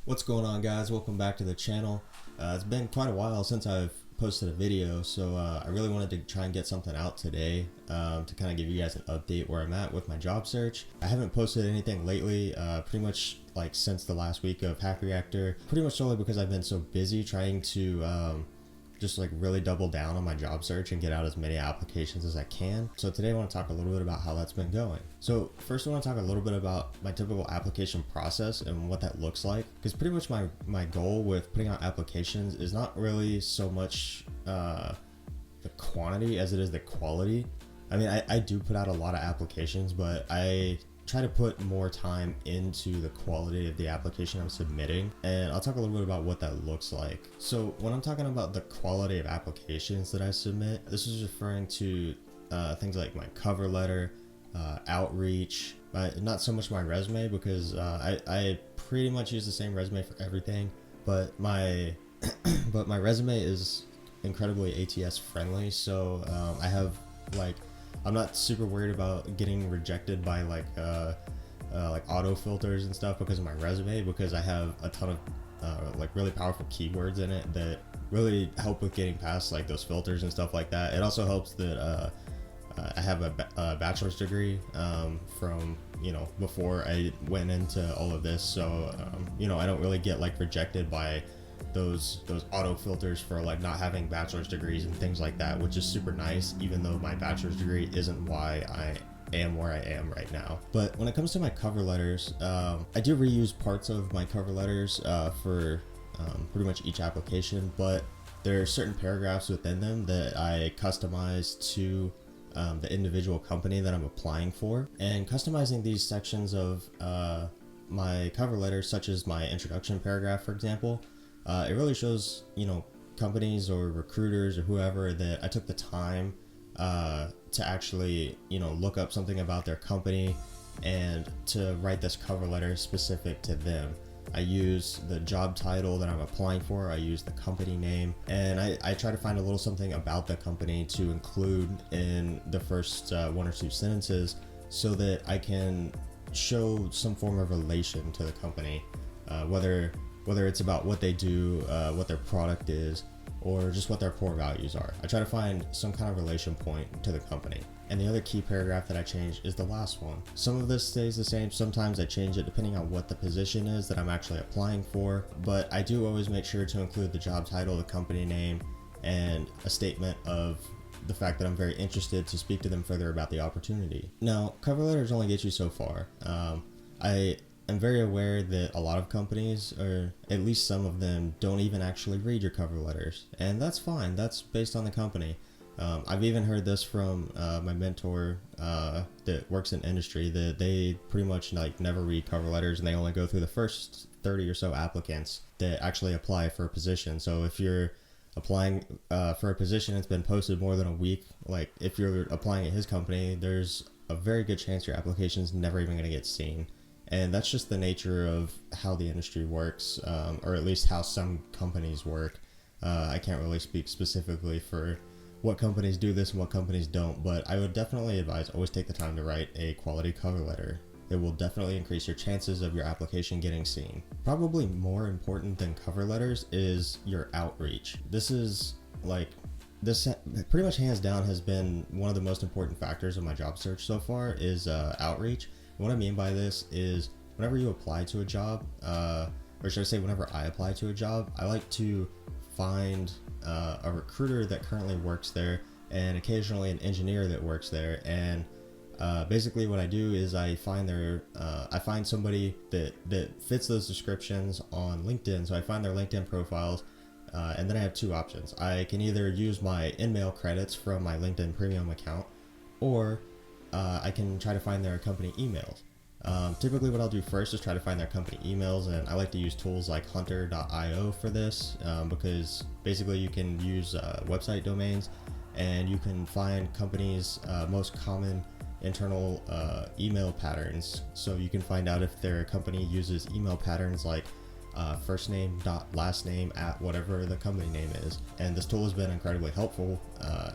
What's going on, guys? Welcome back to the channel. It's been quite a while since I've posted a video, so I really wanted to try and get something out today to kind of give you guys an update where I'm at with my job search. I haven't posted anything lately, pretty much like since the last week of Hack Reactor, pretty much solely because I've been so busy trying to just like really double down on my job search and get out as many applications as I can. So today I want to talk a little bit about how that's been going. So first I want to talk a little bit about my typical application process and what that looks like, because pretty much my goal with putting out applications is not really so much the quantity as it is the quality. I mean, I do put out a lot of applications, but I try to put more time into the quality of the application I'm submitting, and I'll talk a little bit about what that looks like. So when I'm talking about the quality of applications that I submit, this is referring to things like my cover letter, outreach, not so much my resume, because I pretty much use the same resume for everything, but my my resume is incredibly ATS friendly, so I have I'm not super worried about getting rejected by like auto filters and stuff because of my resume, because I have a ton of like really powerful keywords in it that really help with getting past like those filters and stuff like that. It also helps that I have a bachelor's degree from before I went into all of this, so I don't really get like rejected by those auto filters for like not having bachelor's degrees and things like that, which is super nice, even though my bachelor's degree isn't why I am where I am right now. But when it comes to my cover letters, I do reuse parts of my cover letters for pretty much each application, but there are certain paragraphs within them that I customize to the individual company that I'm applying for. And customizing these sections of my cover letter, such as my introduction paragraph, for example, it really shows, companies or recruiters or whoever that I took the time to actually, look up something about their company and to write this cover letter specific to them. I use the job title that I'm applying for, I use the company name, and I try to find a little something about the company to include in the first one or two sentences so that I can show some form of relation to the company, whether it's about what they do, what their product is, or just what their core values are. I try to find some kind of relation point to the company. And the other key paragraph that I change is the last one. Some of this stays the same, sometimes I change it depending on what the position is that I'm actually applying for, but I do always make sure to include the job title, the company name, and a statement of the fact that I'm very interested to speak to them further about the opportunity. Now, cover letters only get you so far. I'm very aware that a lot of companies, or at least some of them, don't even actually read your cover letters, and that's fine. That's based on the company. I've even heard this from my mentor that works in industry, that they pretty much like never read cover letters, and they only go through the first 30 or so applicants that actually apply for a position. So if you're applying for a position that's been posted more than a week, like if you're applying at his company, there's a very good chance your application's never even going to get seen. And that's just the nature of how the industry works, or at least how some companies work. I can't really speak specifically for what companies do this and what companies don't, but I would definitely advise always take the time to write a quality cover letter. It will definitely increase your chances of your application getting seen. Probably more important than cover letters is your outreach. This pretty much hands down has been one of the most important factors of my job search so far, is outreach. What I mean by this is whenever you apply to a job, or should I say whenever I apply to a job, I like to find a recruiter that currently works there, and occasionally an engineer that works there. And basically what I do is I find somebody that fits those descriptions on LinkedIn. So I find their LinkedIn profiles, and then I have two options. I can either use my InMail credits from my LinkedIn premium account, or I can try to find their company emails. Typically what I'll do first is try to find their company emails, and I like to use tools like hunter.io for this, because basically you can use website domains, and you can find companies' most common internal email patterns. So you can find out if their company uses email patterns like first name dot last name at whatever the company name is. And this tool has been incredibly helpful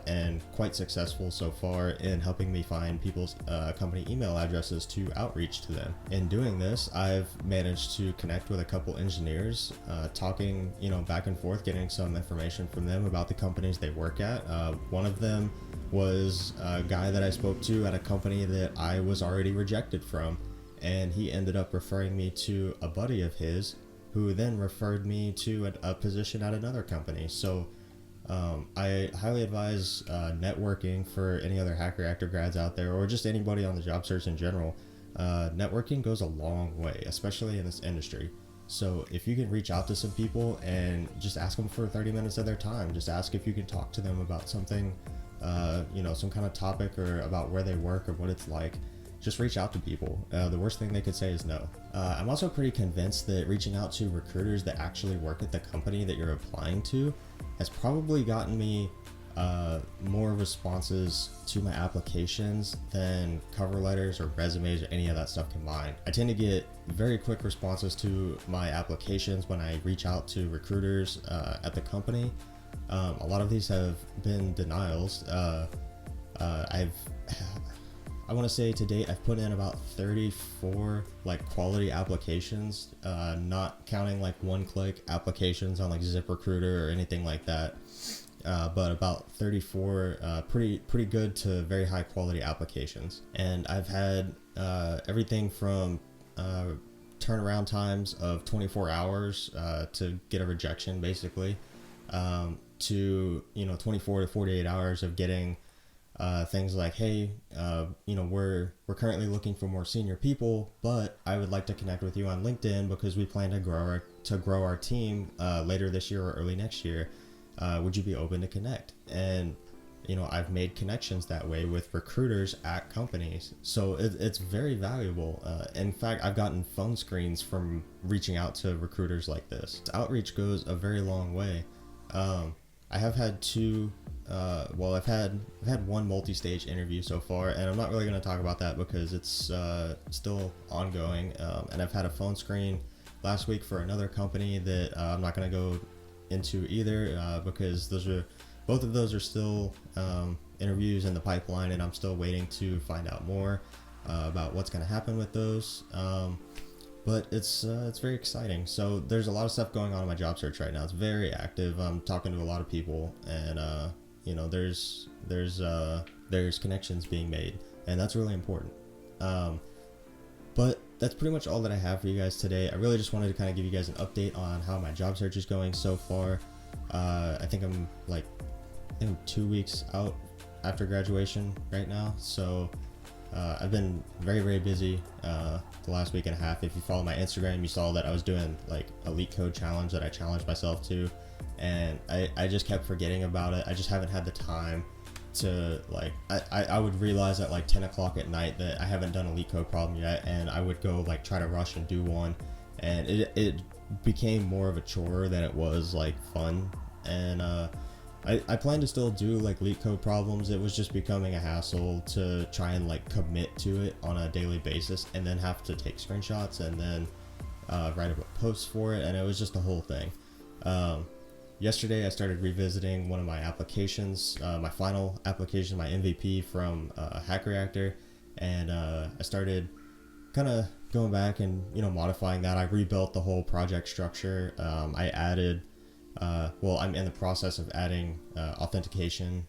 and quite successful so far in helping me find people's company email addresses to outreach to them. In doing this, I've managed to connect with a couple engineers, talking back and forth, getting some information from them about the companies they work at. One of them was a guy that I spoke to at a company that I was already rejected from, and he ended up referring me to a buddy of his, who then referred me to a position at another company. So I highly advise networking for any other Hack Reactor grads out there, or just anybody on the job search in general. Networking goes a long way, especially in this industry. So if you can reach out to some people and just ask them for 30 minutes of their time, just ask if you can talk to them about something, some kind of topic, or about where they work or what it's like. Just reach out to people. The worst thing they could say is no. I'm also pretty convinced that reaching out to recruiters that actually work at the company that you're applying to has probably gotten me more responses to my applications than cover letters or resumes or any of that stuff combined. I tend to get very quick responses to my applications when I reach out to recruiters at the company. A lot of these have been denials. I want to say to date I've put in about 34 quality applications, not counting one-click applications on ZipRecruiter or anything like that, but about 34 pretty good to very high quality applications. And I've had everything from turnaround times of 24 hours to get a rejection, basically, to 24 to 48 hours of getting things like, hey, we're currently looking for more senior people, but I would like to connect with you on LinkedIn because we plan to grow our team later this year or early next year. Would you be open to connect? And I've made connections that way with recruiters at companies, so it's very valuable. In fact, I've gotten phone screens from reaching out to recruiters like this. Outreach goes a very long way. I have had I've had one multi-stage interview so far, and I'm not really going to talk about that because it's still ongoing. And I've had a phone screen last week for another company that I'm not going to go into either because both of those are still interviews in the pipeline, and I'm still waiting to find out more about what's going to happen with those. But it's very exciting. So there's a lot of stuff going on in my job search right now. It's very active. I'm talking to a lot of people, and there's connections being made, and that's really important. But that's pretty much all that I have for you guys today. I really just wanted to kind of give you guys an update on how my job search is going so far. I think I'm 2 weeks out after graduation right now, so I've been very, very busy the last week and a half. If you follow my Instagram, you saw that I was doing a leak code challenge that I challenged myself to, and I just kept forgetting about it. I just haven't had the time to I would realize at 10 o'clock at night that I haven't done a leak code problem yet, and I would go try to rush and do one, and it became more of a chore than it was fun. And I plan to still do leak code problems. It was just becoming a hassle to try and commit to it on a daily basis, and then have to take screenshots and then write up a post for it, and it was just the whole thing. Yesterday I started revisiting one of my applications, my final application, my MVP from Hack Reactor, and I started kind of going back and modifying that. I rebuilt the whole project structure. I added I'm in the process of adding authentication.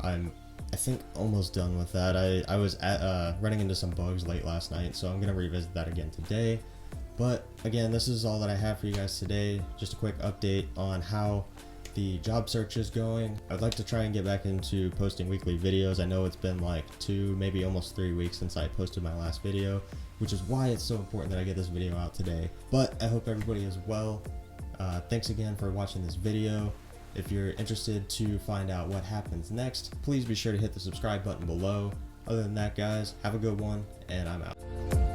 I'm I think almost done with that. I was running into some bugs late last night, so I'm gonna revisit that again today. But again, this is all that I have for you guys today. Just a quick update on how the job search is going. I'd like to try and get back into posting weekly videos. I know it's been 2, maybe almost 3 weeks since I posted my last video, which is why it's so important that I get this video out today. But I hope everybody is well. Thanks again for watching this video. If you're interested to find out what happens next, please be sure to hit the subscribe button below. Other than that, guys, have a good one, and I'm out.